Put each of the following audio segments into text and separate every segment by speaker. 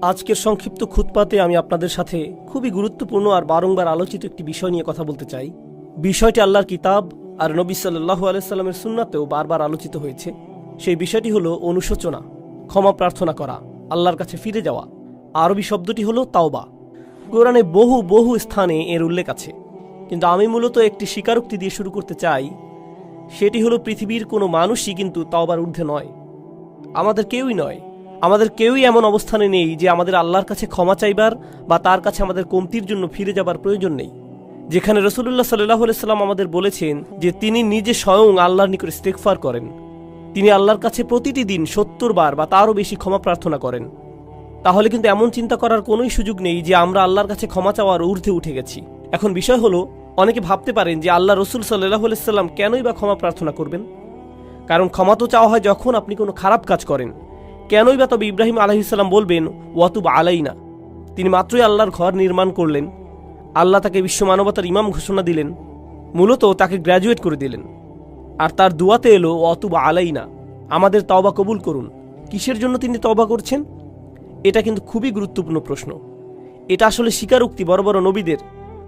Speaker 1: আজকের সংক্ষিপ্ত খুতবাতে আমি আপনাদের সাথে খুবই গুরুত্বপূর্ণ আর বারংবার আলোচিত একটি বিষয় নিয়ে কথা বলতে চাই। বিষয়টি আল্লাহর কিতাব আর নবী সাল্লাল্লাহু আলাইহি সাল্লামের সুন্নাতেও বারবার আলোচিত হয়েছে। সেই বিষয়টি হলো অনুশোচনা, ক্ষমা প্রার্থনা করা, আল্লাহর কাছে ফিরে যাওয়া। আরবি শব্দটি হলো তাওবা। কোরআনে বহু বহু স্থানে এর উল্লেখ আছে, কিন্তু আমি মূলত একটি স্বীকারোক্তি দিয়ে শুরু করতে চাই। সেটি হলো পৃথিবীর কোনো মানুষই কিন্তু তাওবার ঊর্ধ্বে নয়। আমাদের কেউই নয়, আমাদের কেউই এমন অবস্থানে নেই যে আমাদের আল্লাহর কাছে ক্ষমা চাইবার বা তার কাছে আমাদের কমতির জন্য ফিরে যাবার প্রয়োজন নেই। যেখানে রাসূলুল্লাহ সাল্লাল্লাহু আলাইহি সাল্লাম আমাদের বলেছেন যে তিনি নিজে স্বয়ং আল্লাহর নিকট ইস্তেগফার করেন, তিনি আল্লাহর কাছে প্রতিটি দিন ৭০ বার বা তারও বেশি ক্ষমা প্রার্থনা করেন। তাহলে কিন্তু এমন চিন্তা করার কোনোই সুযোগ নেই যে আমরা আল্লাহর কাছে ক্ষমা চাওয়ার ঊর্ধ্বে উঠে গেছি। এখন বিষয় হলো, অনেকে ভাবতে পারেন যে আল্লাহ রসুল সাল্লাল্লাহু আলাইহি সাল্লাম কেনই বা ক্ষমা প্রার্থনা করবেন? কারণ ক্ষমা তো চাওয়া হয় যখন আপনি কোনো খারাপ কাজ করেন। কেনই বা তবে ইব্রাহিম আলাইহিস সালাম বলবেন ওয়াতুব আলাইনা? তিনি মাত্রই আল্লাহর ঘর নির্মাণ করলেন, আল্লাহ তাকে বিশ্ব মানবতার ইমাম ঘোষণা দিলেন, মূলত তাকে গ্র্যাজুয়েট করে দিলেন, আর তার দুয়াতে এলো ওয়াতুব আলাইনা, আমাদের তওবা কবুল করুন। কিসের জন্য তিনি তওবা করছেন? এটা কিন্তু খুবই গুরুত্বপূর্ণ প্রশ্ন। এটা আসলে স্বীকারোক্তি বড় বড় নবীদের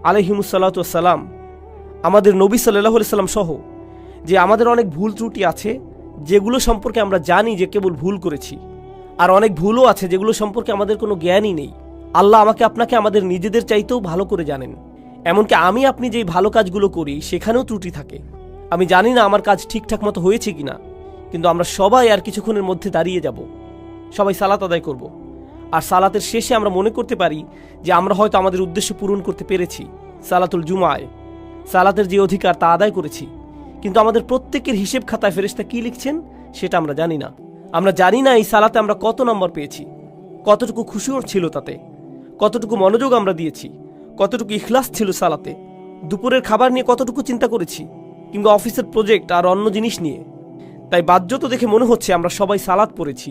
Speaker 1: আলাইহিমুসসালাতু ওয়াসসালাম, আমাদের নবী সাল্লাল্লাহু আলাইহি সাল্লাম সহ, যে আমাদের অনেক ভুল ত্রুটি আছে যেগুলো সম্পর্কে আমরা জানি যে কেবল ভুল করেছি, আর অনেক ভুলও আছে যেগুলো সম্পর্কে আমাদের কোনো জ্ঞানই নেই। আল্লাহ আমাকে আপনাকে আমাদের নিজেদের চাইতেও ভালো করে জানেন। এমনকি আমি আপনি যেই ভালো কাজগুলো করি সেখানেও ত্রুটি থাকে। আমি জানি না আমার কাজ ঠিকঠাক মতো হয়েছে কিনা, কিন্তু আমরা সবাই আর কিছুক্ষণের মধ্যে দাঁড়িয়ে যাব, সবাই সালাত আদায় করব, আর সালাতের শেষে আমরা মনে করতে পারি যে আমরা হয়তো আমাদের উদ্দেশ্য পূরণ করতে পেরেছি, সালাতুল জুমায় সালাতের যে অধিকার তা আদায় করেছি। কিন্তু আমাদের প্রত্যেকের হিসেব খাতায় ফেরেশতা কি লিখছেন সেটা আমরা জানি না। আমরা জানি না এই সালাতে আমরা কত নম্বর পেয়েছি, কতটুকু খুশিও ছিল তাতে, কতটুকু মনোযোগ আমরা দিয়েছি, কতটুকু ইখলাস ছিল সালাতে, দুপুরের খাবার নিয়ে কতটুকু চিন্তা করেছি, কিংবা অফিসের প্রজেক্ট আর অন্য জিনিস নিয়ে। তাই বাহ্যত দেখে মনে হচ্ছে আমরা সবাই সালাত পড়েছি,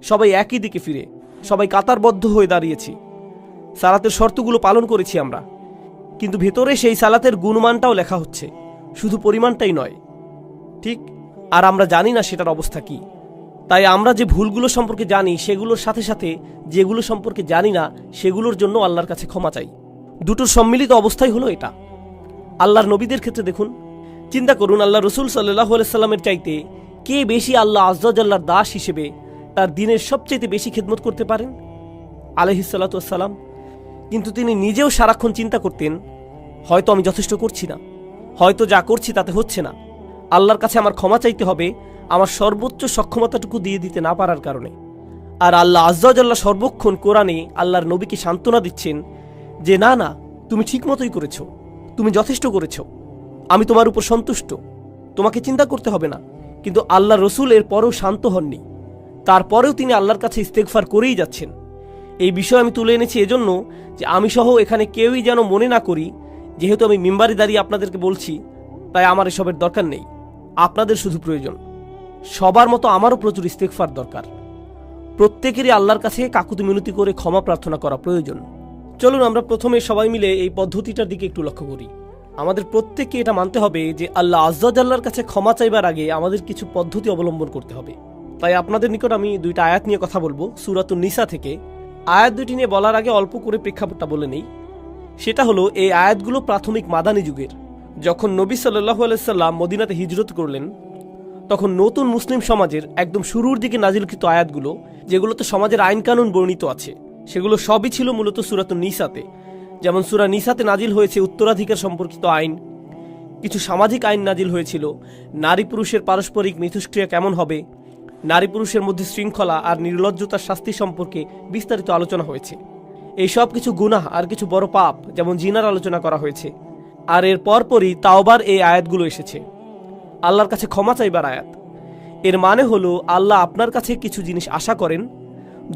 Speaker 1: সবাই একই দিকে ফিরে, সবাই কাতারবদ্ধ হয়ে দাঁড়িয়েছি, সালাতের শর্তগুলো পালন করেছি আমরা। কিন্তু ভেতরে সেই সালাতের গুণমানটাও লেখা হচ্ছে, শুধু পরিমাণটাই নয়, ঠিক? আর আমরা জানি না সেটার অবস্থা কি। তাই আমরা যে ভুলগুলো সম্পর্কে জানি সেগুলোর সাথে সাথে যেগুলো সম্পর্কে জানি না সেগুলোর জন্য আল্লাহর কাছে ক্ষমা চাই। দুটোর সম্মিলিত অবস্থাই হলো এটা। আল্লাহর নবীদের ক্ষেত্রে দেখুন, চিন্তা করুন, আল্লাহ রসুল সাল্লাল্লাহু আলাইহি সাল্লামের চাইতে কে বেশি আল্লাহ আযজা ওয়া জাল্লার দাস হিসেবে তার দিনের সবচেয়ে বেশি খেদমত করতে পারেন? আলাইহিস সালাতু ওয়াস সালাম। কিন্তু তিনি নিজেও সারাক্ষণ চিন্তা করতেন, হয়তো আমি যথেষ্ট করছি না, হয়তো যা করছি তাতে হচ্ছে না, আল্লাহর কাছে আমার ক্ষমা চাইতে হবে আমার সর্বোচ্চ সক্ষমতাটুকু দিয়ে দিতে না পারার কারণে। আর আল্লাহ আযজা ওয়া জাল্লা সর্বক্ষণ কোরআনে আল্লাহর নবীকে সান্ত্বনা দিচ্ছেন যে না না, তুমি ঠিক মতোই করেছো, তুমি যথেষ্ট করেছো, আমি তোমার উপর সন্তুষ্ট, তোমাকে চিন্তা করতে হবে না। কিন্তু আল্লাহ রসুল এর পরেও শান্ত হননি, তারপরেও তিনি আল্লাহর কাছে ইস্তেগফার করেই যাচ্ছেন। এই বিষয় আমি তুলে এনেছি এজন্য যে আমি সহ এখানে কেউই যেন মনে না করি যেহেতু আমি মিম্বারে দাঁড়িয়ে আপনাদেরকে বলছি তাই আমার এসবের দরকার নেই। আপনাদের শুধু প্রয়োজন, সবার মতো আমারও প্রচুর ইস্তেগফার দরকার। প্রত্যেকেরই আল্লাহর কাছে কাকুতি মিনতি করে ক্ষমা প্রার্থনা করা প্রয়োজন। চলুন আমরা প্রথমে সবাই মিলে এই পদ্ধতিটার দিকে একটু লক্ষ্য করি। আমাদের প্রত্যেককে এটা মানতে হবে যে আল্লাহ আযজা ওয়া জাল্লার কাছে ক্ষমা চাইবার আগে আমাদের কিছু পদ্ধতি অবলম্বন করতে হবে। তাই আপনাদের নিকট আমি দুইটা আয়াত নিয়ে কথা বলবো সূরাতুন নিসা থেকে। আয়াত দুটি নিয়ে বলার আগে অল্প করে প্রেক্ষাপটটা বলে নেই। সেটা হলো, এই আয়াতগুলো প্রাথমিক মাদানী যুগের। যখন নবী সাল্লাল্লাহু আলাইহি সাল্লাম মদিনাতে হিজরত করলেন, তখন নতুন মুসলিম সমাজের একদম শুরুর দিকে নাজিলকৃত আয়াতগুলো, যেগুলোতে সমাজের আইন কানুন বর্ণিত আছে, সেগুলো সবই ছিল মূলত সূরাতুন নিসাতে। যেমন সূরা নিসাতে নাজিল হয়েছে উত্তরাধিকার সম্পর্কিত আইন, কিছু সামাজিক আইন নাজিল হয়েছিল, নারী পুরুষের পারস্পরিক মিথস্ক্রিয়া কেমন হবে, নারী পুরুষের মধ্যে শৃঙ্খলা আর নির্লজ্জতার শাস্তি সম্পর্কে বিস্তারিত আলোচনা হয়েছে। এই সব কিছু গুনাহ আর কিছু বড় পাপ যেমন জিনার আলোচনা করা হয়েছে। আর এর পরপরই তাওবার এই আয়াতগুলো এসেছে, আল্লাহর কাছে ক্ষমা চাইবার আয়াত। এর মানে হলো আল্লাহ আপনার কাছে কিছু জিনিস আশা করেন,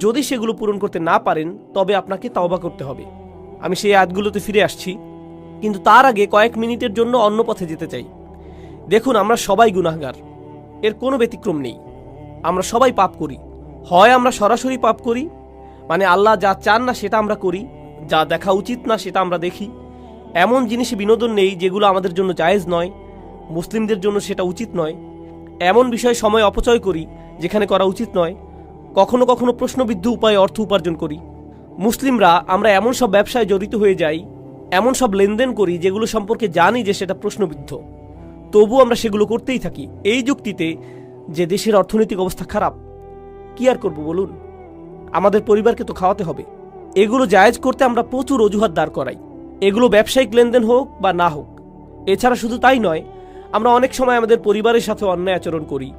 Speaker 1: যদি সেগুলো পূরণ করতে না পারেন তবে আপনাকে তাওবা করতে হবে। আমি সেই আয়াতগুলোতে ফিরে আসছি, কিন্তু তার আগে কয়েক মিনিটের জন্য অন্য পথে যেতে চাই। দেখুন, আমরা সবাই গুনাহগার, এর কোনো ব্যতিক্রম নেই। আমরা সবাই পাপ করি। হয় আমরা সরাসরি পাপ করি, মানে আল্লাহ যা চান না সেটা আমরা করি, যা দেখা উচিত না সেটা আমরা দেখি, এমন জিনিসে বিনোদন নেই যেগুলো আমাদের জন্য জায়েজ নয়, মুসলিমদের জন্য সেটা উচিত নয়, এমন বিষয়ে সময় অপচয় করি যেখানে করা উচিত নয়, কখনো কখনো প্রশ্নবিদ্ধ উপায়ে অর্থ উপার্জন করি, মুসলিমরা আমরা এমন সব ব্যবসায় জড়িত হয়ে যাই, এমন সব লেনদেন করি যেগুলো সম্পর্কে জানি যে সেটা প্রশ্নবিদ্ধ, তবু আমরা সেগুলো করতেই থাকি এই যুক্তিতে যে দেশের অর্থনৈতিক অবস্থা খারাপ। কি আর করব বলুন, আমাদের পরিবারকে তো খাওয়াতে হবে। এগুলো জায়েজ করতে আমরা প্রচুর অজুহাত দাঁড় করাই, এগুলো ব্যবসায়িক লেনদেন হোক বা না হোক। এছাড়া শুধু তাই নয়, আমরা অনেক সময় আমাদের পরিবারের সাথে অন্যায় আচরণ করি।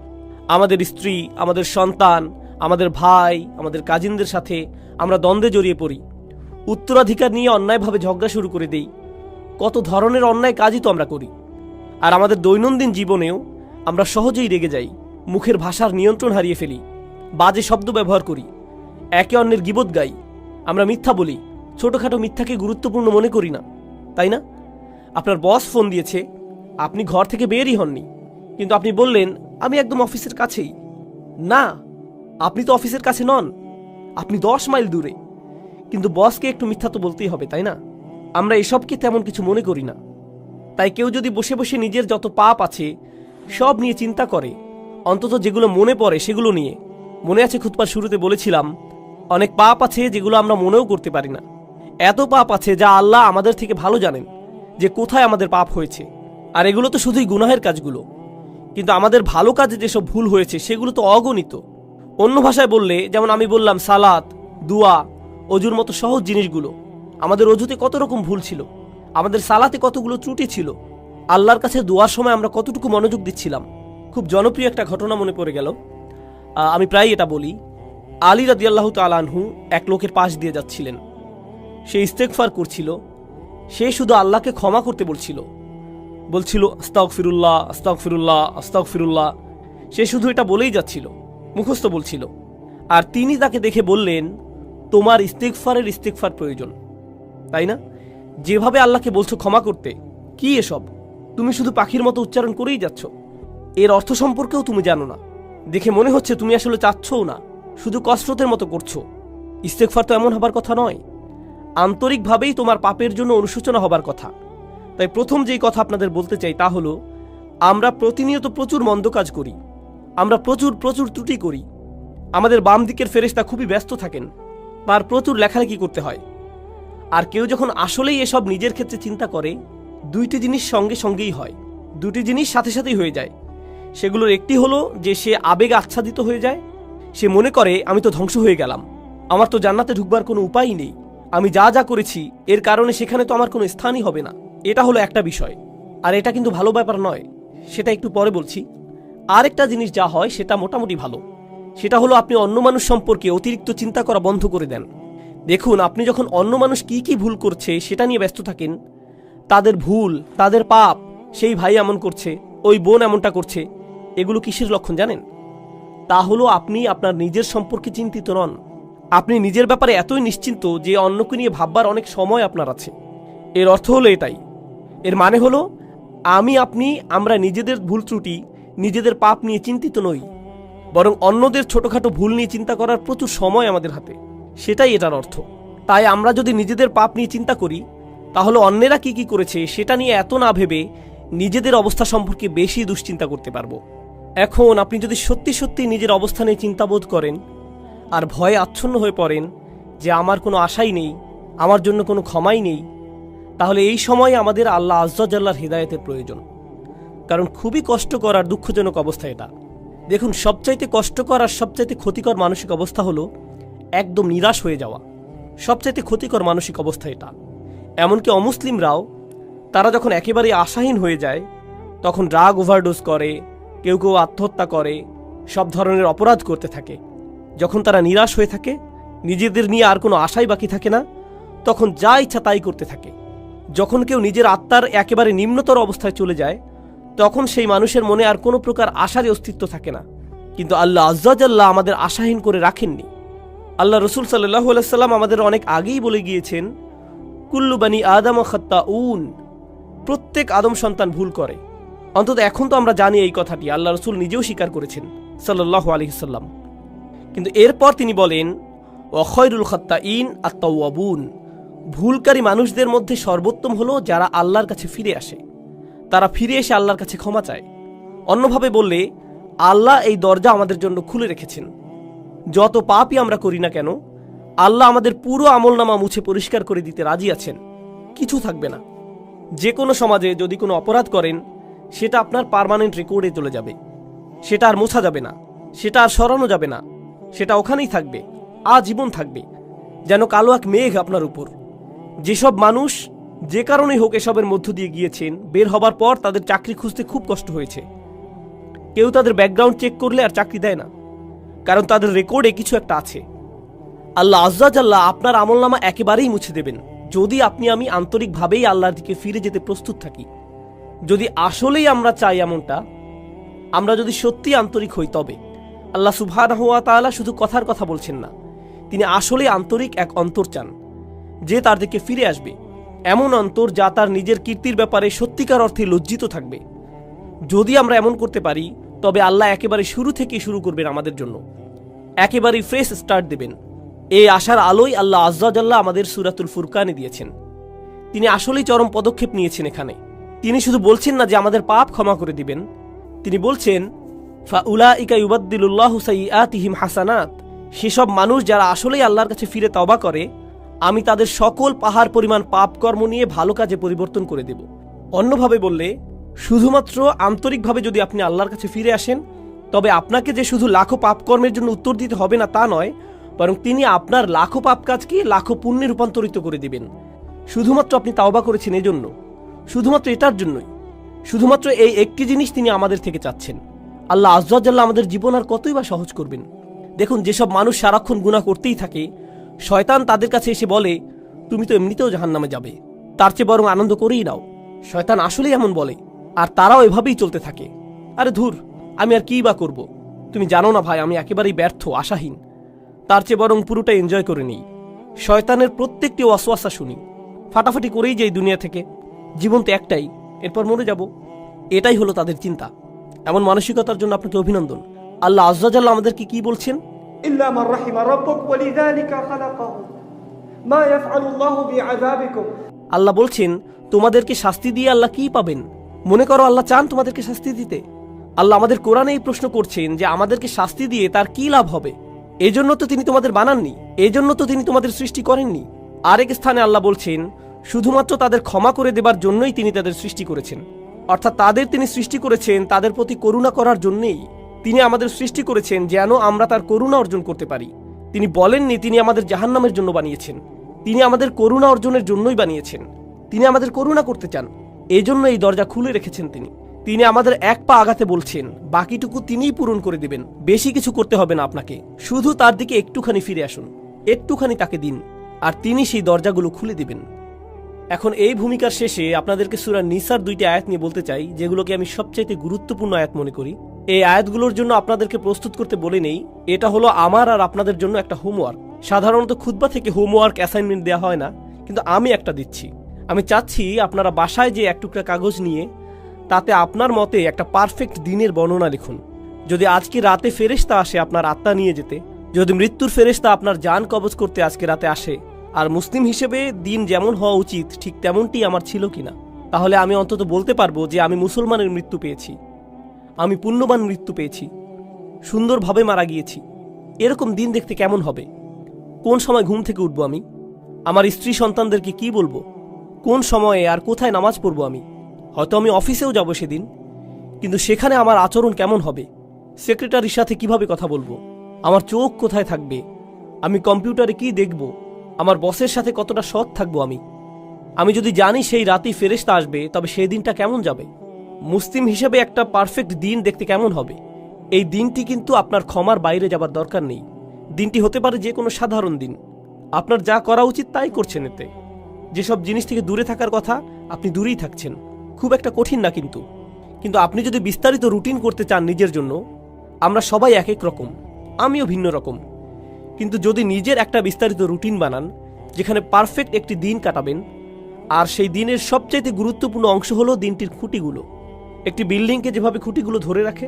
Speaker 1: আমাদের স্ত্রী, আমাদের সন্তান, আমাদের ভাই, আমাদের কাজিনদের সাথে আমরা দ্বন্দ্বে জড়িয়ে পড়ি, উত্তরাধিকার নিয়ে অন্যায়ভাবে ঝগড়া শুরু করে দেই। কত ধরনের অন্যায় কাজই তো আমরা করি। আর আমাদের দৈনন্দিন জীবনেও আমরা সহজেই রেগে যাই, মুখের ভাষার নিয়ন্ত্রণ হারিয়ে ফেলি, বাজে শব্দ ব্যবহার করি, একে অন্যের গীবত গাই, আমরা মিথ্যা বলি, ছোটখাটো মিথ্যাকে গুরুত্বপূর্ণ মনে করি না, তাই না? আপনার বস ফোন দিয়েছে, আপনি ঘর থেকে বেরই হননি, কিন্তু আপনি বললেন আমি একদম অফিসের কাছেই। না, আপনি তো অফিসের কাছে নন, আপনি 10 মাইল দূরে। কিন্তু বসকে একটু মিথ্যা তো বলতেই হবে, তাই না? আমরা এসবকে তেমন কিছু মনে করি না। তাই কেউ যদি বসে বসে নিজের যত পাপ আছে সব নিয়ে চিন্তা করে, অন্তত যেগুলো মনে পড়ে সেগুলো নিয়ে। মনে আছে খুতবার শুরুতে বলেছিলাম, অনেক পাপ আছে যেগুলো আমরা মনেও করতে পারি না। এত পাপ আছে যা আল্লাহ আমাদের থেকে ভালো জানেন যে কোথায় আমাদের পাপ হয়েছে। আর এগুলো তো শুধুই গুনাহের কাজগুলো, কিন্তু আমাদের ভালো কাজে যেসব ভুল হয়েছে সেগুলো তো অগণিত। অন্য ভাষায় বললে, যেমন আমি বললাম সালাত, দুয়া, অজুর মতো সহজ জিনিসগুলো, আমাদের অজুতে কত রকম ভুল ছিল, আমাদের সালাতে কতগুলো ত্রুটি ছিল, আল্লাহর কাছে দোয়ার সময় আমরা কতটুকু মনোযোগ দিচ্ছিলাম। খুব জনপ্রিয় একটা ঘটনা মনে পড়ে গেল, আমি প্রায় এটা বলি। আলী রাদিয়াল্লাহু তাআলা আনহু এক লোকের পাশ দিয়ে যাচ্ছিলেন, সে ইস্তেগফার করছিল, সে শুধু আল্লাহকে ক্ষমা করতে বলছিল আস্তাগফিরুল্লাহ আস্তাগফিরুল্লাহ আস্তাগফিরুল্লাহ। সে শুধু এটা বলেই যাচ্ছিল, মুখস্থ বলছিল। আর তিনি তাকে দেখে বললেন, তোমার ইস্তেগফার প্রয়োজন, তাই না? যেভাবে আল্লাহকে বলছো ক্ষমা করতে, কি এসব? তুমি শুধু পাখির মতো উচ্চারণ করেই যাচ্ছ, এর অর্থ সম্পর্কেও তুমি জানো না। দেখে মনে হচ্ছে তুমি আসলে চাচ্ছও না, শুধু কসরতের মতো করছো। ইস্তেগফার তো এমন হবার কথা নয়, আন্তরিকভাবেই তোমার পাপের জন্য অনুশোচনা হবার কথা। তাই প্রথম যেই কথা আপনাদের বলতে চাই তা হলো, আমরা প্রতিনিয়ত প্রচুর মন্দ কাজ করি, আমরা প্রচুর ত্রুটি করি। আমাদের বাম দিকের ফেরেশতা খুবই ব্যস্ত থাকেন, তার প্রচুর লেখালেখি করতে হয়। আর কেউ যখন আসলেই এসব নিজের ক্ষেত্রে চিন্তা করে, দুইটি জিনিস সঙ্গেই হয়, দুটি জিনিস সাথে সাথেই হয়ে যায়। সেগুলোর একটি হলো যে সে আবেগ আচ্ছাদিত হয়ে যায়, সে মনে করে আমি তো ধ্বংস হয়ে গেলাম, আমার তো জান্নাতে ঢুকবার কোনো উপায়ই নেই, আমি যা যা করেছি এর কারণে সেখানে তো আমার কোনো স্থানই হবে না। এটা হলো একটা বিষয়, আর এটা কিন্তু ভালো ব্যাপার নয়, সেটা একটু পরে বলছি। আরেকটা জিনিস যা হয় সেটা মোটামুটি ভালো, সেটা হলো আপনি অন্য মানুষ সম্পর্কে অতিরিক্ত চিন্তা করা বন্ধ করে দেন। দেখুন, আপনি যখন অন্য মানুষ কি কি ভুল করছে সেটা নিয়ে ব্যস্ত থাকেন, তাদের ভুল, তাদের পাপ, সেই ভাই এমন করছে, ওই বোন এমনটা করছে, এগুলো কিসের লক্ষণ জানেন? তা হলো আপনি আপনার নিজের সম্পর্কে চিন্তিত নন। আপনি নিজের ব্যাপারে এতই নিশ্চিন্ত যে অন্যকে নিয়ে ভাববার অনেক সময় আপনার আছে। এর অর্থ হলো এটাই। এর মানে হলো আমরা নিজেদের ভুল ত্রুটি, নিজেদের পাপ নিয়ে চিন্তিত নই, বরং অন্যদের ছোটখাটো ভুল নিয়ে চিন্তা করার প্রচুর সময় আমাদের হাতে, সেটাই এটার অর্থ। তাই আমরা যদি নিজেদের পাপ নিয়ে চিন্তা করি, তাহলে অন্যেরা কি কি করেছে সেটা নিয়ে এত না ভেবে নিজেদের অবস্থা সম্পর্কে বেশি দুশ্চিন্তা করতে পারবো। এখন আপনি যদি সত্যি সত্যি নিজের অবস্থা নিয়ে চিন্তাবোধ করেন আর ভয়ে আচ্ছন্ন হয়ে পড়েন যে আমার কোনো আশাই নেই, আমার জন্য কোনো ক্ষমাই নেই, তাহলে এই সময় আমাদের আল্লাহ আজ্জা জাল্লার হৃদায়তের প্রয়োজন। কারণ খুবই কষ্টকর আর দুঃখজনক অবস্থা এটা। দেখুন, সবচাইতে কষ্টকর আর সবচাইতে ক্ষতিকর মানসিক অবস্থা হলো একদম নিরাশ হয়ে যাওয়া। সবচাইতে ক্ষতিকর মানসিক অবস্থা এটা। এমনকি অমুসলিমরাও, তারা যখন একেবারে আশাহীন হয়ে যায়, তখন ড্রাগ ওভারডোজ করে, কেউ কেউ আত্মহত্যা করে, সব ধরনের অপরাধ করতে থাকে। যখন তারা নিরাশ হয়ে থাকে, নিজেদের নিয়ে আর কোনো আশাই বাকি থাকে না, তখন যা ইচ্ছা তাই করতে থাকে। যখন কেউ নিজের আত্মার একেবারে নিম্নতর অবস্থায় চলে যায়, তখন সেই মানুষের মনে আর কোনো প্রকার আশারই অস্তিত্ব থাকে না। কিন্তু আল্লাহ আজ্জা জাল্লা আমাদের আশাহীন করে রাখেননি। আল্লাহ রসুল সাল্লাল্লাহু আলাইহি সাল্লাম আমাদের অনেক আগেই বলে গিয়েছেন, কুল্লু বানি আদম খাত্তাউন, প্রত্যেক আদম সন্তান ভুল করে। অন্তত এখন তো আমরা জানি এই কথাটি, আল্লাহ রসুল নিজেও স্বীকার করেছেন সাল্লাল্লাহু আলাইহি সাল্লাম। কিন্তু এরপর তিনি বলেন, ওয়া খায়রুল খাত্তাইন আত-তাওয়াবুন, ভুলকারী মানুষদের মধ্যে সর্বোত্তম হলো যারা আল্লাহর কাছে ফিরে আসে, তারা ফিরে এসে আল্লাহর কাছে ক্ষমা চায়। অন্যভাবে বললে, আল্লাহ এই দরজা আমাদের জন্য খুলে রেখেছেন। যত পাপই আমরা করি না কেন, আল্লাহ আমাদের পুরো আমলনামা মুছে পরিষ্কার করে দিতে রাজি আছেন, কিছু থাকবে না। যে কোনো সমাজে যদি কোনো অপরাধ করেন, সেটা আপনার পার্মানেন্ট রেকর্ডে চলে যাবে, সেটা আর মোছা যাবে না, সেটা আর সরানো যাবে না, সেটা ওখানেই থাকবে, আজীবন থাকবে, যেন কালো এক মেঘ আপনার উপর। যেসব মানুষ যে কারণেই হোক এসবের মধ্য দিয়ে গিয়েছেন, বের হবার পর তাদের চাকরি খুঁজতে খুব কষ্ট হয়েছে। কেউ তাদের ব্যাকগ্রাউন্ড চেক করলে আর চাকরি দেয় না, কারণ তাদের রেকর্ডে কিছু একটা আছে। আল্লাহ আজ্জা জাল্লাহ আপনার আমলনামা একেবারেই মুছে দেবেন, যদি আমি আন্তরিকভাবেই আল্লাহর দিকে ফিরে যেতে প্রস্তুত থাকি। যদি আসলেই আমরা চাই এমনটা, আমরা যদি সত্যি আন্তরিক হই, তবে আল্লাহ সুবহানাহু ওয়া তাআলা শুধু কথার কথা বলছেন না, তিনি আসলে আন্তরিক এক অন্তর চান, যে তার দিকে ফিরে আসবে। এমন অন্তর যা তার নিজের কীর্তির ব্যাপারে সত্যিকার অর্থে লজ্জিত থাকবে। যদি আমরা এমন করতে পারি, তবে আল্লাহ একেবারে শুরু থেকেই শুরু করবেন আমাদের জন্য, একেবারেই ফ্রেশ স্টার্ট দেবেন। এই আশার আলোই আল্লাহ আজ্জা জাল্লাহ আমাদের সূরাতুল ফুরকানে দিয়েছেন। তিনি আসলেই চরম পদক্ষেপ নিয়েছেন এখানে। তিনি শুধু বলছেন না যে আমাদের পাপ ক্ষমা করে দিবেন, তিনি বলছেন ফাউলাইকা ইউবাদদিলুল্লাহু সাইয়্যাতিহিম হাসানাত, সেসব মানুষ যারা আসলেই আল্লাহর কাছে ফিরে তওবা করে, আমি তাদের সকল পাহাড় পরিমাণ পাপ কর্ম নিয়ে ভালো কাজে পরিবর্তন করে দেব। অন্যভাবে বললে, শুধুমাত্র আন্তরিকভাবে যদি আপনি আল্লাহর কাছে ফিরে আসেন, তবে আপনাকে যে শুধু লাখো পাপ কর্মের জন্য উত্তর দিতে হবে না তা নয়, বরং তিনি আপনার লাখো পাপ কাজকে লাখো পুণ্যে রূপান্তরিত করে দিবেন। শুধুমাত্র আপনি তাওবা করেছেন এজন্য, শুধুমাত্র এটার জন্যই, শুধুমাত্র এই একটি জিনিস তিনি আমাদের থেকে চাচ্ছেন। আল্লাহ আজ্জা জাল্লাহ আমাদের জীবন আর কতই বা সহজ করবেন। দেখুন, যেসব মানুষ সারাক্ষণ গুনাহ করতেই থাকে, শয়তান তাদের কাছে এসে বলে, তুমি তো এমনিতেও জাহান্নামে যাবে, তার চেয়ে বরং আনন্দ করেই নাও। শয়তান আসলেই এমন বলে, আর তারাও এভাবেই চলতে থাকে। আরে ধুর, আমি আর কি বা করব, তুমি জানো না ভাই, আমি একেবারেই ব্যর্থ, আশাহীন, তার চেয়ে বরং পুরোটা এনজয় করে নিই। শয়তানের প্রত্যেকটি ওয়াসওয়াসা শুনি, ফাটাফাটি করেই যাই দুনিয়া থেকে, জীবন তো একটাই, এরপর মরে যাব, এটাই হলো তাদের চিন্তা। এমন মানসিকতার জন্য আপনাকে অভিনন্দন। আল্লাহ আজ্জা জাল্লাহ আমাদেরকে কি বলছেন?
Speaker 2: ইল্লা মান রাহিমা রাব্বুক ওয়ালিযালিকা খালাকাহু মা ইয়াফআলুল্লাহু বিআযাবিকুম।
Speaker 1: আল্লাহ বলছেন, তোমাদেরকে শাস্তি দিয়ে আল্লাহ কি পাবেন? মনে করো আল্লাহ চান তোমাদেরকে শাস্তি দিতে? আল্লাহ আমাদের কোরআনে এই প্রশ্ন করছেন যে আমাদেরকে শাস্তি দিয়ে তার কি লাভ হবে? এজন্য তো তিনি তোমাদের বানাননি, এজন্য তো তিনি তোমাদের সৃষ্টি করেননি। আরেক স্থানে আল্লাহ বলছেন, শুধুমাত্র তাদের ক্ষমা করে দেবার জন্যই তিনি তাদের সৃষ্টি করেছেন। অর্থাৎ তাদের তিনি সৃষ্টি করেছেন তাদের প্রতি করুণা করার জন্যই। তিনি আমাদের সৃষ্টি করেছেন যেন আমরা তার করুণা অর্জন করতে পারি। তিনি বলেননি তিনি আমাদের জাহান্নামের জন্য বানিয়েছেন, তিনি আমাদের করুণা অর্জনের জন্যই বানিয়েছেন। তিনি আমাদের করুণা করতে চান, এজন্য এই দরজা খুলে রেখেছেন তিনি। তিনি আমাদের এক পা আগাতে বলছেন, বাকিটুকু তিনিই পূরণ করে দেবেন। বেশি কিছু করতে হবে না আপনাকে, শুধু তার দিকে একটুখানি ফিরে আসুন, একটুখানি তাকে দিন, আর তিনি সেই দরজাগুলো খুলে দিবেন। এখন এই ভূমিকার শেষে আপনাদেরকে সূরা নিসার 2টি আয়াত নিয়ে বলতে চাই, যেগুলোকে আমি সবচাইতে গুরুত্বপূর্ণ আয়াত মনে করি। এই আয়াতগুলোর জন্য আপনাদেরকে প্রস্তুত করতে বলে নেই, এটা হলো আমার আর আপনাদের জন্য একটা হোমওয়ার্ক। সাধারণত খুতবা থেকে হোমওয়ার্ক অ্যাসাইনমেন্ট দেওয়া হয় না, কিন্তু আমি একটা দিচ্ছি। আমি চাচ্ছি আপনারা বাসায় যে এক টুকরা কাগজ নিয়ে তাতে আপনার মতে একটা পারফেক্ট দিনের বর্ণনা লিখুন। যদি আজকে রাতে ফেরেশতা আসে আপনার আত্মা নিয়ে যেতে, যদি মৃত্যুর ফেরেশতা আপনার জান কবজ করতে আজকে রাতে আসে, আর মুসলিম হিসেবে দিন যেমন হওয়া উচিত ঠিক তেমনটি আমার ছিল কিনা, তাহলে আমি অন্তত বলতে পারবো যে আমি মুসলমানের মৃত্যু পেয়েছি, আমি পুণ্যবান মৃত্যু পেয়েছি, সুন্দরভাবে মারা গিয়েছি। এরকম দিন দেখতে কেমন হবে? কোন সময় ঘুম থেকে উঠবো আমি? আমার স্ত্রী সন্তানদেরকে কি বলবো? কোন সময়ে আর কোথায় নামাজ পড়বো আমি? হয়তো আমি অফিসেও যাব সেদিন, কিন্তু সেখানে আমার আচরণ কেমন হবে? সেক্রেটারির সাথে কিভাবে কথা বলবো? আমার চোখ কোথায় থাকবে? আমি কম্পিউটারে কি দেখব? আমার বসের সাথে কতটা সৎ থাকবো আমি যদি জানি সেই রাতেই ফেরেশতা আসবে, তবে সেই দিনটা কেমন যাবে? মুসলিম হিসেবে একটা পারফেক্ট দিন দেখতে কেমন হবে? এই দিনটি কিন্তু আপনার ক্ষমার বাইরে যাবার দরকার নেই। দিনটি হতে পারে যে কোনো সাধারণ দিন, আপনার যা করা উচিত তাই করছেন। এতে যেসব জিনিস থেকে দূরে থাকার কথা আপনি দূরেই থাকছেন, খুব একটা কঠিন না। কিন্তু আপনি যদি বিস্তারিত রুটিন করতে চান নিজের জন্য, আমরা সবাই এক এক রকম, আমিও ভিন্ন রকম, কিন্তু যদি নিজের একটা বিস্তারিত রুটিন বানান যেখানে পারফেক্ট একটি দিন কাটাবেন, আর সেই দিনের সবচাইতে গুরুত্বপূর্ণ অংশ হলো দিনটির খুঁটিগুলো। একটি বিল্ডিংকে যেভাবে খুঁটিগুলো ধরে রাখে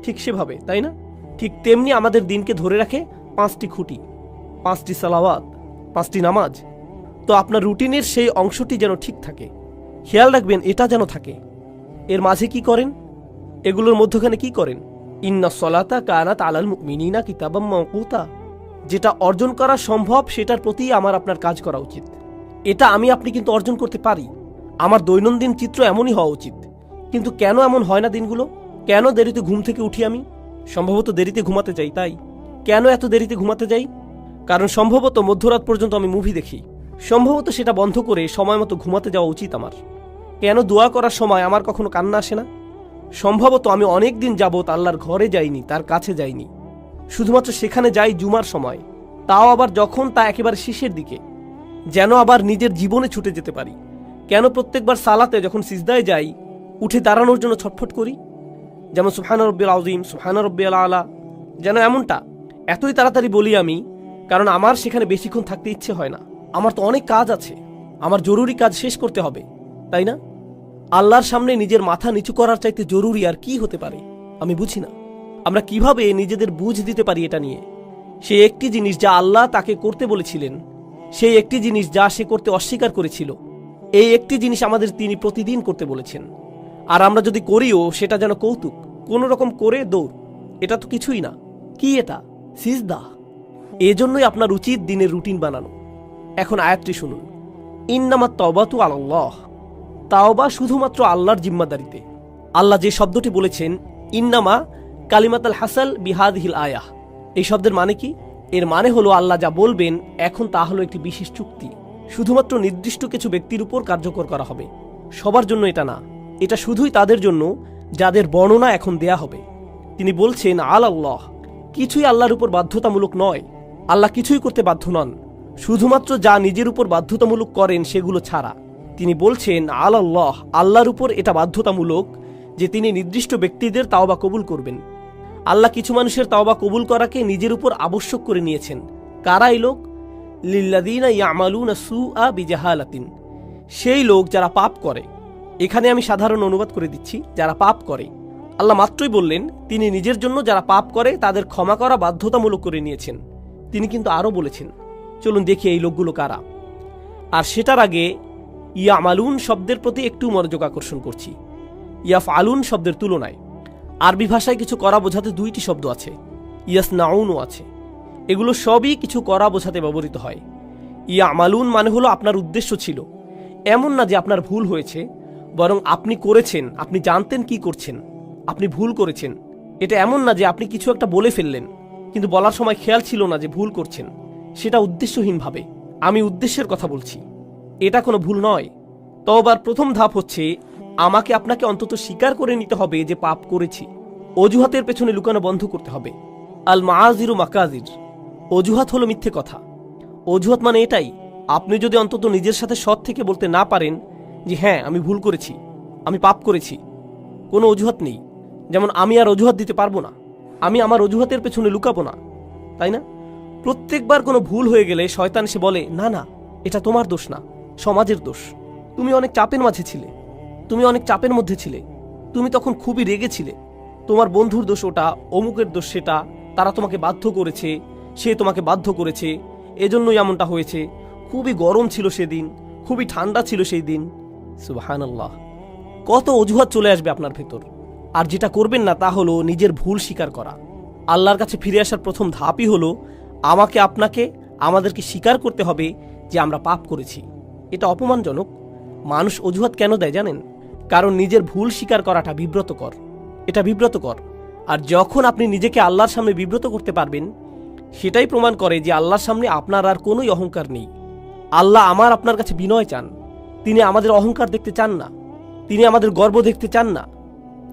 Speaker 1: ঠিক সেভাবে, তাই না? ঠিক তেমনি আমাদের দিনকে ধরে রাখে 5টি খুঁটি, 5টি সালাওয়াত, 5টি নামাজ। তো আপনার রুটিনের সেই অংশটি যেন ঠিক থাকে, খেয়াল রাখবেন এটা যেন থাকে। এর মাঝে কি করেন? এগুলোর মধ্যখানে কি করেন? ইন্নাস সালাতা কানাত আলাল মুমিনিনা কিতাবাম মাওকুতা। যেটা অর্জন করা সম্ভব সেটার প্রতি আমার আপনার কাজ করা উচিত। এটা আমি আপনি কিন্তু অর্জন করতে পারি। আমার দৈনন্দিন চিত্র এমনই হওয়া উচিত। কিন্তু কেন এমন হয় না দিনগুলো? কেন দেরিতে ঘুম থেকে উঠি আমি? সম্ভবত দেরিতে ঘুমাতে যাই। তাই কেন এত দেরিতে ঘুমাতে যাই? কারণ সম্ভবত মধ্যরাত পর্যন্ত আমি মুভি দেখি। সম্ভবত সেটা বন্ধ করে সময় মতো ঘুমাতে যাওয়া উচিত আমার। কেন দোয়া করার সময় আমার কখনো কান্না আসে না? সম্ভবত আমি অনেক দিন যাবৎ আল্লাহর ঘরে যাইনি, তার কাছে যাইনি। শুধুমাত্র সেখানে যাই জুমার সময়, তাও আবার যখন তা একেবারে শেষের দিকে, যেন আবার নিজের জীবনে ছুটে যেতে পারি। কেন প্রত্যেকবার সালাতে যখন সিজদায় যাই উঠে দাঁড়ানোর জন্য ছটফট করি? যেমন সুবহান রব্বিল আযীম, সুবহান রব্বিল আলা, যেন এমনটা এতই তাড়াতাড়ি বলি আমি, কারণ আমার সেখানে বেশিক্ষণ থাকতে ইচ্ছে হয় না। আমার তো অনেক কাজ আছে, আমার জরুরি কাজ শেষ করতে হবে, তাই না? আল্লাহর সামনে নিজের মাথা নিচু করার চাইতে জরুরি আর কি হতে পারে? আমি বুঝি না আমরা কিভাবে নিজেদের বুঝ দিতে পারি এটা নিয়ে। সেই একটি জিনিস যা আল্লাহ তাকে করতে বলেছিলেন, সেই একটি জিনিস যা সে করতে অস্বীকার করেছিল, এই একটি জিনিস আমাদের তিনি প্রতিদিন করতে বলেছেন। আর আমরা যদি করিও সেটা যেন কৌতুক, কোনো রকম করে দৌড়। এটা তো কিছুই না। কি এটা? সিজদা। এজন্যই আপনার উচিত দিনের রুটিন বানানো। এখন আয়াতটি শুনুন, ইন্নামাত তাওবাতু আলাল্লাহ। তাওবা শুধুমাত্র আল্লাহর জিম্মাদারিতে। আল্লাহ যে শব্দটি বলেছেন ইন্নামা কালিমাতাল হাসাল বিহাদিহিল আয়াহ, এই শব্দের মানে কি? এর মানে হলো আল্লাহ যা বলবেন এখন তা হলো একটি বিশেষ চুক্তি, শুধুমাত্র নির্দিষ্ট কিছু ব্যক্তির উপর কার্যকর করা হবে, সবার জন্য এটা না। এটা শুধুই তাদের জন্য যাদের বর্ণনা এখন দেয়া হবে। তিনি বলছেন আল্লাহ, কিছুই আল্লাহর উপর বাধ্যতামূলক নয়। আল্লাহ কিছুই করতে বাধ্য নন, শুধুমাত্র যা নিজের উপর বাধ্যতামূলক করেন সেগুলো ছাড়া। তিনি বলছেন আল্লাহ, আল্লাহর উপর এটা বাধ্যতামূলক যে তিনি নির্দিষ্ট ব্যক্তিদের তাওবা কবুল করবেন। আল্লাহ কিছু মানুষের তাওবা কবুল করাকে নিজের উপর আবশ্যক করে নিয়েছেন। কারা এই লোক? লিল্লাযীনা ইয়ামালুনা সুআ বিজাহালাতিন, সেই লোক যারা পাপ করে। এখানে আমি সাধারণ অনুবাদ করে দিচ্ছি, যারা পাপ করে। আল্লাহ মাত্রই বললেন তিনি নিজের জন্য যারা পাপ করে তাদের ক্ষমা করা বাধ্যতামূলক করে নিয়েছেন। তিনি কিন্তু আরও বলেছেন, চলুন দেখি এই লোকগুলো কারা। আর সেটার আগে ইয়ামালুন শব্দের প্রতি একটু মনোযোগ আকর্ষণ করছি। ইয়াফআলুন শব্দের তুলনায় আরবি ভাষায় কিছু করা বোঝাতে দুইটি শব্দ আছে, ইয়াসনাউনও আছে। এগুলো সবই কিছু করা বোঝাতে ব্যবহৃত হয়। ইয়ামালুন মানে হলো আপনার উদ্দেশ্য ছিল, এমন না যে আপনার ভুল হয়েছে, বরং আপনি করেছেন, আপনি জানতেন কি করছেন, আপনি ভুল করেছেন। এটা এমন না যে আপনি কিছু একটা বলে ফেললেন কিন্তু বলার সময় খেয়াল ছিল না যে ভুল করছেন, সেটা উদ্দেশ্যহীনভাবে। আমি উদ্দেশ্যের কথা বলছি, এটা কোনো ভুল নয়। তওবার প্রথম ধাপ হচ্ছে আমাকে আপনাকে অন্তত স্বীকার করে নিতে হবে যে পাপ করেছি। অজুহাতের পেছনে লুকানো বন্ধ করতে হবে। আল মাআযিরু মাকাযির, অজুহাত হলো মিথ্যে কথা। অজুহাত মানে এটাই, আপনি যদি অন্তত নিজের সাথে সৎ থেকে বলতে না পারেন যে হ্যাঁ আমি ভুল করেছি, আমি পাপ করেছি, কোনো অজুহাত নেই। যেমন আমি আর অজুহাত দিতে পারবো না, আমি আমার অজুহাতের পেছনে লুকাবো না, তাই না? প্রত্যেকবার কোনো ভুল হয়ে গেলে শয়তান এসে বলে না না এটা তোমার দোষ না, সমাজের দোষ। তুমি অনেক চাপের মাঝে ছিলে, তুমি অনেক চাপের মধ্যে ছিলে, তুমি তখন খুবই রেগেছিলে, তোমার বন্ধুর দোষ ওটা, অমুকের দোষ সেটা, তারা তোমাকে বাধ্য করেছে, সে তোমাকে বাধ্য করেছে, এজন্যই এমনটা হয়েছে, খুবই গরম ছিল সেদিন, খুবই ঠান্ডা ছিল সেই দিন। সুবহানাল্লাহ, কত অজুহাত চলে আসবে আপনার ভেতর। আর যেটা করবেন না তা হলো নিজের ভুল স্বীকার করা। আল্লাহর কাছে ফিরে আসার প্রথম ধাপই হলো আমাকে আপনাকে আমাদেরকে স্বীকার করতে হবে যে আমরা পাপ করেছি। এটা অপমানজনক। মানুষ অজুহাত কেন দেয় জানেন? কারণ নিজের ভুল স্বীকার করাটা বিব্রতকর, এটা বিব্রতকর। আর যখন আপনি নিজেকে আল্লাহর সামনে বিব্রত করতে পারবেন, সেটাই প্রমাণ করে যে আল্লাহর সামনে আপনার আর কোনোই অহংকার নেই। আল্লাহ আমার আপনার কাছে বিনয় চান, তিনি আমাদের অহংকার দেখতে চান না, তিনি আমাদের গর্ব দেখতে চান না,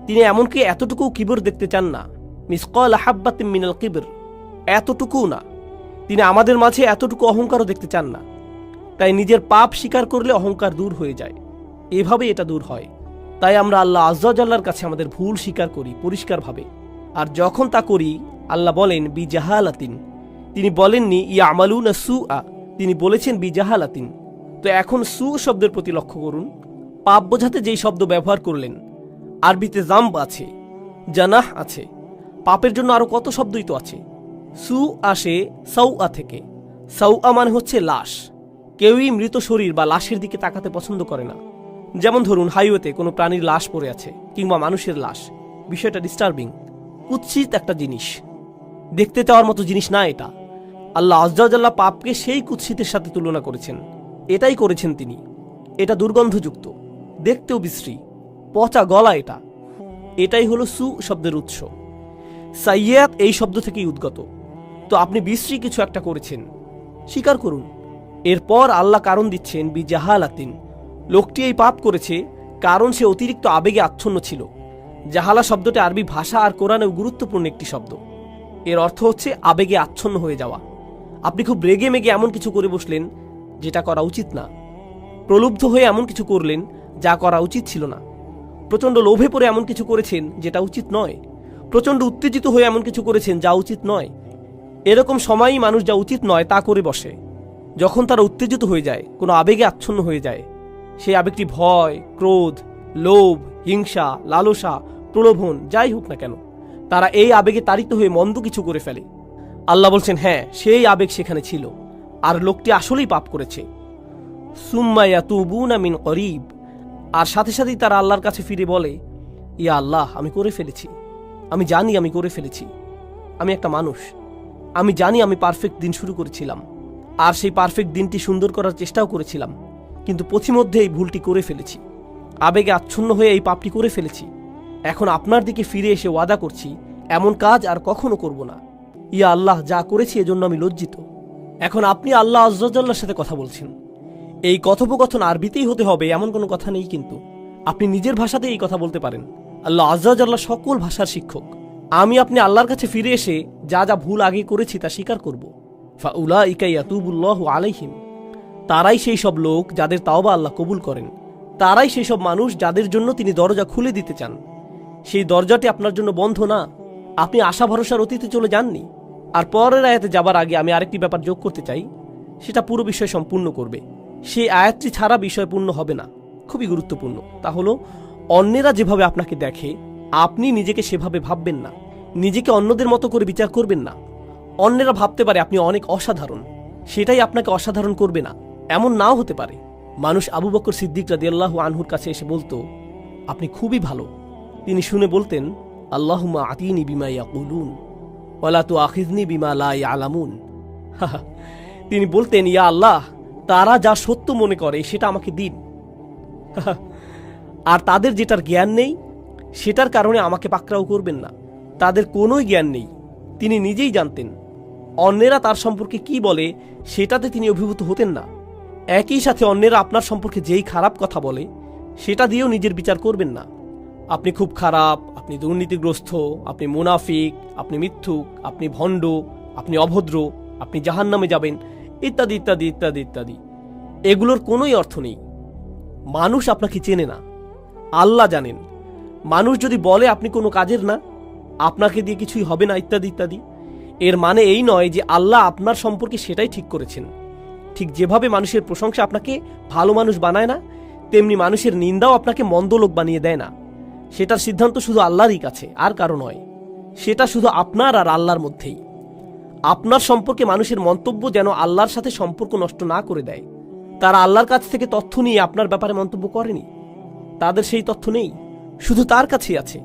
Speaker 1: তিনি এমনকি এতটুকু কিবর দেখতে চান না, মিসকাল হাব্বাতিন মিনাল কিবর, এতটুকুও না। তিনি আমাদের মাঝে এতটুকু অহংকারও দেখতে চান না। তাই নিজের পাপ স্বীকার করলে অহংকার দূর হয়ে যায়, এভাবেই এটা দূর হয়। তাই আমরা আল্লাহ আজ্জা জাল্লার কাছে আমাদের ভুল স্বীকার করি পরিষ্কারভাবে। আর যখন তা করি আল্লাহ বলেন বিজাহালাতিন, তিনি বলেননি ইয়ামালুনা সুআ, তিনি বলেছেন বিজাহালাতিন। তো এখন সু শব্দের প্রতি লক্ষ্য করুন। পাপ বোঝাতে যেই শব্দ ব্যবহার করলেন, আরবিতে জাম্ব আছে, জানাহ আছে, পাপের জন্য আরো কত শব্দই তো আছে। সু আসে সাউআ থেকে। সাউআ মানে হচ্ছে লাশ। কেউই মৃত শরীর বা লাশের দিকে তাকাতে পছন্দ করে না। যেমন ধরুন হাইওয়েতে কোনো প্রাণীর লাশ পড়ে আছে কিংবা মানুষের লাশ, বিষয়টা ডিস্টার্বিং, কুৎসিত একটা জিনিস, দেখতে চাওয়ার মতো জিনিস না এটা। আল্লাহ আজ্জাল্লাহ পাপকে সেই কুৎসিতের সাথে তুলনা করেছেন। এটাই করেছেন তিনি। এটা দুর্গন্ধযুক্ত, দেখতেও বিশ্রী, পচা গলা। এটাই হলো সু শব্দের উৎস। সাইয়াত এই শব্দ থেকেই উদ্গত। তো আপনি বিশ্রী কিছু একটা করেছেন, স্বীকার করুন। এরপর আল্লাহ কারণ দিচ্ছেন বিজাহালাতিন, লোকটি এই পাপ করেছে কারণ সে অতিরিক্ত আবেগে আচ্ছন্ন ছিল। জাহালা শব্দটি আরবি ভাষা আর কোরআনেও গুরুত্বপূর্ণ একটি শব্দ। এর অর্থ হচ্ছে আবেগে আচ্ছন্ন হয়ে যাওয়া। আপনি খুব রেগে মেগে এমন কিছু করে বসলেন যেটা করা উচিত না। প্রলুব্ধ হয়ে এমন কিছু করলেন যা করা উচিত ছিল না। প্রচণ্ড লোভে পড়ে এমন কিছু করেছেন যেটা উচিত নয়। প্রচণ্ড উত্তেজিত হয়ে এমন কিছু করেছেন যা উচিত নয়। এরকম সময়ই মানুষ যা উচিত নয় তা করে বসে। যখন তারা উত্তেজিত হয়ে যায়, কোনো আবেগে আচ্ছন্ন হয়ে যায়, সেই আবেগটি ভয়, ক্রোধ, লোভ, হিংসা, লালসা, প্রলোভন যাই হোক না কেন, তারা এই আবেগে তাড়িত হয়ে মন্দ কিছু করে ফেলে। আল্লাহ বলছেন, হ্যাঁ, সেই আবেগ সেখানে ছিল আর লোকটি আসলেই পাপ করেছে। সুম্মা ইয়াতুবুনা মিন করিব, আর সাথে সাথেই তারা আল্লাহর কাছে ফিরে বলে, ইয়া আল্লাহ, আমি করে ফেলেছি, আমি জানি আমি করে ফেলেছি, আমি একটা মানুষ, আমি জানি আমি পারফেক্ট দিন শুরু করেছিলাম আর সেই পারফেক্ট দিনটি সুন্দর করার চেষ্টাও করেছিলাম, কিন্তু পথিমধ্যে এই ভুলটি করে ফেলেছি, আবেগে আচ্ছন্ন হয়ে এই পাপটি করে ফেলেছি। এখন আপনার দিকে ফিরে এসে ওয়াদা করছি এমন কাজ আর কখনো করব না। ইয়া আল্লাহ, যা করেছি এজন্য আমি লজ্জিত। এখন আপনি আল্লাহ আজ্জাল্লাহর সাথে কথা বলছেন। এই কথোপকথন আরবিতেই হতে হবে এমন কোনো কথা নেই, কিন্তু আপনি নিজের ভাষাতে এই কথা বলতে পারেন। আল্লাহ আজ্জাল্লাহ সকল ভাষার শিক্ষক। আমি আপনি আল্লাহর কাছে ফিরে এসে যা যা ভুল আগে করেছি তা স্বীকার করব। ফাউলাইকা ইয়াতুবুল্লাহু আলাইহিম, তারাই সেই সব লোক যাদের তাওবা আল্লাহ কবুল করেন। তারাই সেই সব মানুষ যাদের জন্য তিনি দরজা খুলে দিতে চান। সেই দরজাটি আপনার জন্য বন্ধ না। আপনি আশা ভরসার অতীতে চলে যাননি। আর পরের আয়াতে যাবার আগে আমি আরেকটি ব্যাপার যোগ করতে চাই, সেটা পুরো বিষয় সম্পূর্ণ করবে। সেই আয়াতটি ছাড়া বিষয় পূর্ণ হবে না। খুবই গুরুত্বপূর্ণ। তা হলো, অন্যেরা যেভাবে আপনাকে দেখে আপনি নিজেকে সেভাবে ভাববেন না। নিজেকে অন্যদের মতো করে বিচার করবেন না। অন্যেরা ভাবতে পারে আপনি অনেক অসাধারণ, সেটাই আপনাকে অসাধারণ করবে না, এমন নাও হতে পারে। মানুষ আবু বকর সিদ্দিক রাদিয়াল্লাহু আনহুর কাছে এসে বলতো, আপনি খুবই ভালো। তিনি শুনে বলতেন, আল্লাহুম্মা আতিনি বিমা ইয়াকুলুন ওয়ালা তুআখিযনি বিমা লা ইয়ালামুন। তিনি বলতেন, ইয়া আল্লাহ, তারা যা সত্য মনে করে সেটা আমাকে দিন, আর তাদের যেটার জ্ঞান নেই সেটার কারণে আমাকে পাকড়াও করবেন না। তাদের কোনোই জ্ঞান নেই, তিনি নিজেই জানতেন। অন্যেরা তার সম্পর্কে কি বলে সেটাতে তিনি অভিভূত হতেন না। একই সাথে অন্যেরা আপনার সম্পর্কে যেই খারাপ কথা বলে সেটা দিয়েও নিজের বিচার করবেন না। আপনি খুব খারাপ, আপনি দুর্নীতিগ্রস্ত, আপনি মুনাফিক, আপনি মিথ্যুক, আপনি ভণ্ড, আপনি অভদ্র, আপনি জাহান্নামে যাবেন, ইত্যাদি ইত্যাদি ইত্যাদি ইত্যাদি। এগুলোর কোনোই অর্থ নেই। মানুষ আপনাকে চেনে না, আল্লাহ জানেন। মানুষ যদি বলে আপনি কোনো কাজের না, আপনাকে দিয়ে কিছুই হবে না, ইত্যাদি ইত্যাদি, এর মানে এই নয় যে আল্লাহ আপনার সম্পর্কে সেটাই ঠিক করেছেন। ঠিক যেভাবে মানুষের প্রশংসা আপনাকে ভালো মানুষ বানায় না, তেমনি মানুষের নিন্দাও আপনাকে মন্দ লোক বানিয়ে দেয় না। সেটার সিদ্ধান্ত শুধু আল্লাহরই কাছে, আর কারো নয়। সেটা শুধু আপনার আর আল্লাহর মধ্যেই। আপনার সম্পর্কে মানুষের মন্তব্য যেন আল্লাহর সাথে সম্পর্ক নষ্ট না করে দেয়। তারা আল্লাহর কাছ থেকে তথ্য নিয়ে আপনার ব্যাপারে মন্তব্য করেনি, তাদের সেই তথ্য নেই, শুধু তার কাছেই আছে।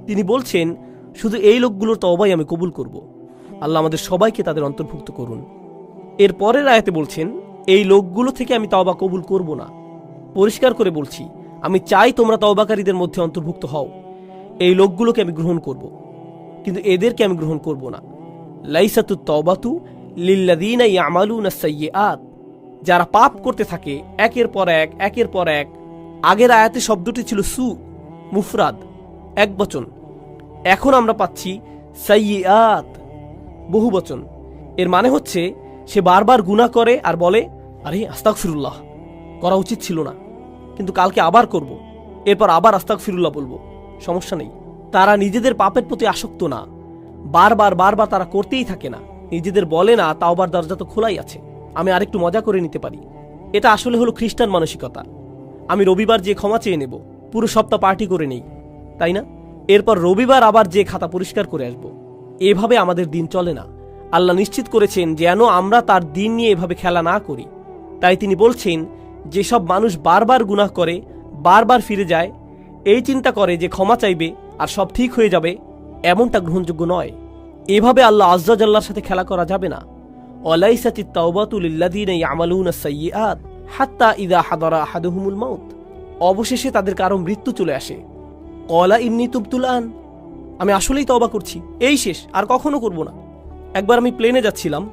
Speaker 1: তিনি বলছেন, শুধু এই লোকগুলোর তওবাই আমি কবুল করব। আল্লাহ আমাদের সবাইকে তাদের অন্তর্ভুক্ত করুন। এর পরের আয়াতে বলছেন, এই লোকগুলো থেকে আমি তওবা কবুল করব না। পরিষ্কার করে বলছি, আমি চাই তোমরা তওবাকারীদের মধ্যে অন্তর্ভুক্ত হও। এই লোকগুলোকে আমি গ্রহণ করব, কিন্তু এদেরকে আমি গ্রহণ করব না। লাইসাতুত তাওবাতু লিল্লাযীনা ইয়ামালুনা সাইয়্যাত, যারা পাপ করতে থাকে একের পর এক একের পর এক। আগের আয়াতে শব্দটি ছিল সু, মুফরাদ, এক বচন। এখন আমরা পাচ্ছি সাইয়্যাত, বহু বচন। এর মানে হচ্ছে সে বারবার গুনাহ করে আর বলে, আরে আস্তাগফিরুল্লাহ, করা উচিত ছিল না, কিন্তু কালকে আবার করব, এরপর আবার আস্তাগফিরুল্লাহ বলবো, সমস্যা নেই। তারা নিজেদের পাপের প্রতি আসক্ত না, বারবার বারবার তারা করতেই থাকে না। নিজেদের বলে না তাওবার দরজা তো খোলাই আছে, আমি আরেকটু মজা করে নিতে পারি। এটা আসলে হলো খ্রিস্টান মানসিকতা। আমি রবিবার যে ক্ষমা চেয়ে নেব, পুরো সপ্তাহ পার্টি করে নেই, তাই না? এরপর রবিবার আবার যে খাতা পরিষ্কার করে আসব। এভাবে আমাদের দিন চলে না। আল্লাহ নিশ্চিত করেছেন যেন আমরা তার দিন নিয়ে এভাবে খেলা না করি। তাই তিনি বলছেন, যেসব মানুষ বারবার গুনাহ করে, বারবার ফিরে যায়, এই চিন্তা করে যে ক্ষমা চাইবে আর সব ঠিক হয়ে যাবে, এমনটা গ্রহণযোগ্য নয়। এভাবে আল্লাহ আজ্জা জাল্লার সাথে খেলা করা যাবে না। ওয়ালাইসাতিত তাওবাতু লিল্লাযীনা ইয়ামালুনা আস-সাইয়্যাত হাত্তা ইযা হাদারা আহাদুহুমুল মাউত। অবশেষে তাদের কারো মৃত্যু চলে আসে। ক্বালা ইন্নী তুবতুল আন, আমি আসলেই তওবা করছি, এই শেষ, আর কখনো করব না। একবার আমি প্লেনে যাচ্ছিলাম,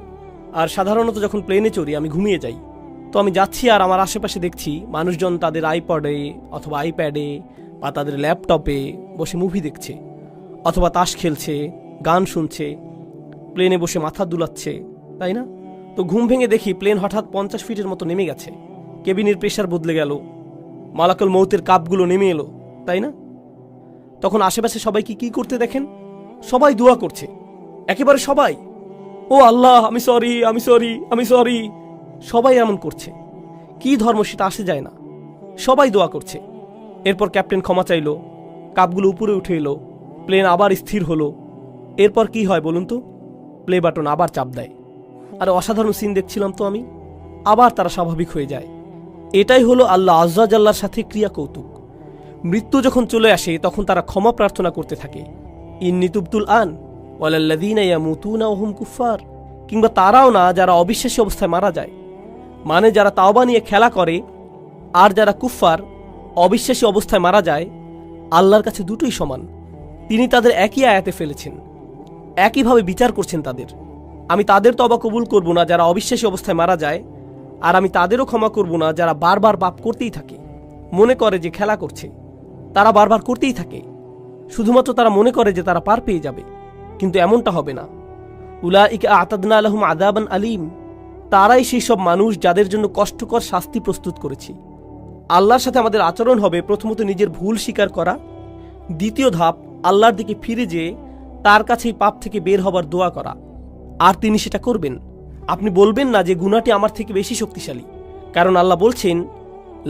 Speaker 1: আর সাধারণত যখন প্লেনে চড়ি আমি ঘুমিয়ে যাই। তো আমি যাচ্ছি আর আমার আশেপাশে দেখছি মানুষজন তাদের আইপডে অথবা আইপ্যাডে বা তাদের ল্যাপটপে বসে মুভি দেখছে, অথবা তাস খেলছে, গান শুনছে, প্লেনে বসে মাথা দুলাচ্ছে, তাই না? তো ঘুম ভেঙে দেখি প্লেন হঠাৎ 50 ফিটের মতো নেমে গেছে, কেবিনের প্রেশার বদলে গেল, মালাকুল মৌতের কাপগুলো নেমে এলো, তাই না? তখন আশেপাশে সবাইকে কি করতে দেখেন? সবাই দোয়া করছে, একেবারে সবাই। ও আল্লাহ, আমি সরি, আমি সরি, আমি সরি। সবাই এমন করছে। কি ধর্ম সেটা আসে যায় না, সবাই দোয়া করছে। এরপর ক্যাপ্টেন ক্ষমা চাইল, কাপগুলো উপরে উঠে এলো, প্লেন আবার স্থির হলো। এরপর কি হয় বলুন তো? প্লে বাটন আবার চাপ দেয়। আর অসাধারণ সিন দেখছিলাম তো আমি। আবার তারা স্বাভাবিক হয়ে যায়। এটাই হলো আল্লাহ আয্যা জাল্লার সাথে ক্রিয়া কৌতুক। মৃত্যু যখন চলে আসে তখন তারা ক্ষমা প্রার্থনা করতে থাকে, ইন্নী তুবতুল আন ওয়ালাল্লাযীনা ইয়ামুতুনা ওয়া হুম কুফফার। কিংবা তারাও না যারা অবিশ্বাসী অবস্থায় মারা যায়, মানে যারা তাওবা নিয়ে খেলা করে আর যারা কুফফার অবিশ্বাসী অবস্থায় মারা যায়, আল্লাহর কাছে দুটোই সমান। তিনি তাদের একই আয়াতে ফেলেছেন, একইভাবে বিচার করছেন তাদের। আমি তাদের তওবা কবুল করব না যারা অবিশ্বাসী অবস্থায় মারা যায়, আর আমি তাদেরও ক্ষমা করব না যারা বারবার পাপ করতেই থাকে, মনে করে যে খেলা করছে। তারা বারবার করতেই থাকে, শুধুমাত্র তারা মনে করে যে তারা পার পেয়ে যাবে, কিন্তু এমনটা হবে না। উলাইকা আ'তাদনা লাহুম আযাবান আলীম, তারাই সেই সব মানুষ যাদের জন্য কষ্টকর শাস্তি প্রস্তুত করেছি। আল্লাহর সাথে আমাদের আচরণ হবে প্রথমত নিজের ভুল স্বীকার করা, দ্বিতীয় ধাপ আল্লাহর দিকে ফিরে যেয়ে তার কাছেই পাপ থেকে বের হবার দোয়া করা, আর তিনি সেটা করবেন। আপনি বলবেন না যে গুনাহটি আমার থেকে বেশি শক্তিশালী, কারণ আল্লাহ বলছেন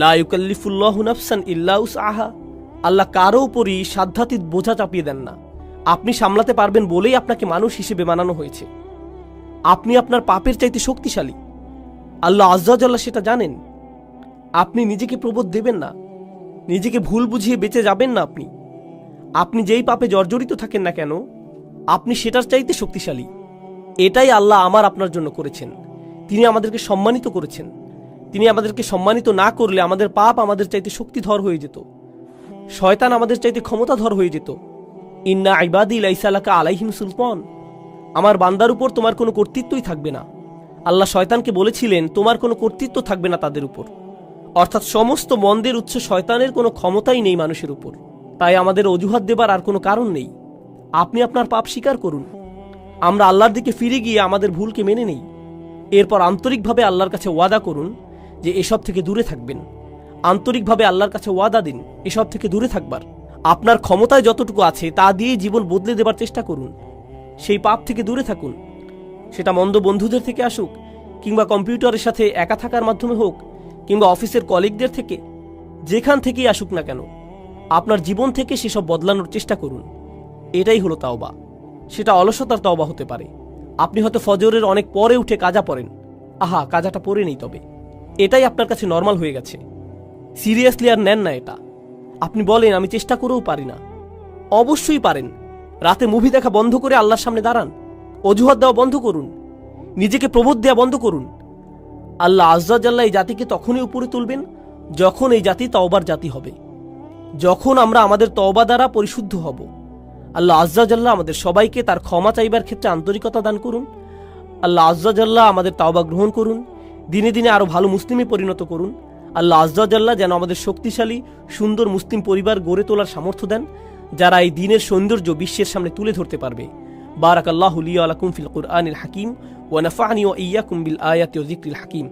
Speaker 1: লা ইউকাল্লিফুল্লাহু নাফসান ইল্লা উসআহা। আল্লাহ কারো উপরই সাধ্যাতীত বোঝা চাপিয়ে দেন না। আপনি সামলাতে পারবেন বলেই আপনাকে মানুষ হিসেবে বানানো হয়েছে। আপনি আপনার পাপের চাইতে শক্তিশালী, আল্লাহ আয্যা জাল্লা সেটা জানেন। আপনি নিজেকে প্রবোধ দেবেন না, নিজেকে ভুল বুঝিয়ে বেঁচে যাবেন না। আপনি যেই পাপে জর্জরিত থাকেন না কেন, আপনি সেটার চাইতে শক্তিশালী। এটাই আল্লাহ আমার আপনার জন্য করেছেন। তিনি আমাদেরকে সম্মানিত করেছেন। তিনি আমাদেরকে সম্মানিত না করলে আমাদের পাপ আমাদের চাইতে শক্তিধর হয়ে যেত, শয়তান আমাদের চাইতে ক্ষমতাধর হয়ে যেত। ইন্না ইবাদি লাইসা লাকা আলাইহিম সুলতান, আমার বান্দার উপর তোমার কোনো কর্তৃত্বই থাকবে না। আল্লাহ শয়তানকে বলেছিলেন তোমার কোনো কর্তৃত্ব থাকবে না তাদের উপর, অর্থাৎ সমস্ত মন্দের উৎস শয়তানের কোনো ক্ষমতাই নেই মানুষের উপর। তাই আমাদের অজুহাত দেবার আর কোনো কারণ নেই। আপনি আপনার পাপ স্বীকার করুন, আমরা আল্লাহর দিকে ফিরে গিয়ে আমাদের ভুলকে মেনে নেই। এরপর আন্তরিকভাবে আল্লাহর কাছে ওয়াদা করুন যে এসব থেকে দূরে থাকবেন। আন্তরিকভাবে আল্লাহর কাছে ওয়াদা দিন এসব থেকে দূরে থাকবার। আপনার ক্ষমতায় যতটুকু আছে তা দিয়ে জীবন বদলে দেবার চেষ্টা করুন। সেই পাপ থেকে দূরে থাকুন, সেটা মন্দ বন্ধুদের থেকে আসুক, কিংবা কম্পিউটারের সাথে একা থাকার মাধ্যমে হোক, কিংবা অফিসের কলিগদের থেকে, যেখান থেকেই আসুক না কেন, আপনার জীবন থেকে সেসব বদলানোর চেষ্টা করুন। এটাই হলো তাওবা। সেটা অলসতার তাওবা হতে পারে। আপনি হয়তো ফজরের অনেক পরে উঠে কাজা পড়েন, আহা কাজাটা পরে নেই, তবে এটাই আপনার কাছে নর্মাল হয়ে গেছে, সিরিয়াসলি আর নেন না এটা। আপনি বলেন আমি চেষ্টা করেও পারি না। অবশ্যই পারেন। রাতে মুভি দেখা বন্ধ করে আল্লাহর সামনে দাঁড়ান, অজুহাত দেওয়া বন্ধ করুন, নিজেকে প্রবোধ দেওয়া বন্ধ করুন। আল্লাহ আয্যা জাল্লা এই জাতিকে তখনই উপরে তুলবেন যখন এই জাতি তওবার জাতি হবে, যখন আমরা আমাদের তওবা দ্বারা পরিশুদ্ধ হব। আল্লাহ আয্যা জাল্লা আমাদের সবাইকে তার ক্ষমা চাইবার ক্ষেত্রে আন্তরিকতা দান করুন। আল্লাহ আয্যা জাল্লা আমাদের তওবা গ্রহণ করুন, দিনে দিনে আরো ভালো মুসলিমে পরিণত করুন। আল্লাহ আয্যা জাল্লা যেন আমাদের শক্তিশালী সুন্দর মুসলিম পরিবার গড়ে তোলার সামর্থ্য দেন, যারা এই দ্বীনের সৌন্দর্য বিশ্বের সামনে তুলে ধরতে পারবে। বারাকাল্লাহু লি ওয়া লাকুম ফিল কুরআনিল হাকিম ওয়া নাফা'নি ওয়া ইয়্যাকুম বিল আয়াতি ওয়া যিকরিল হাকিম।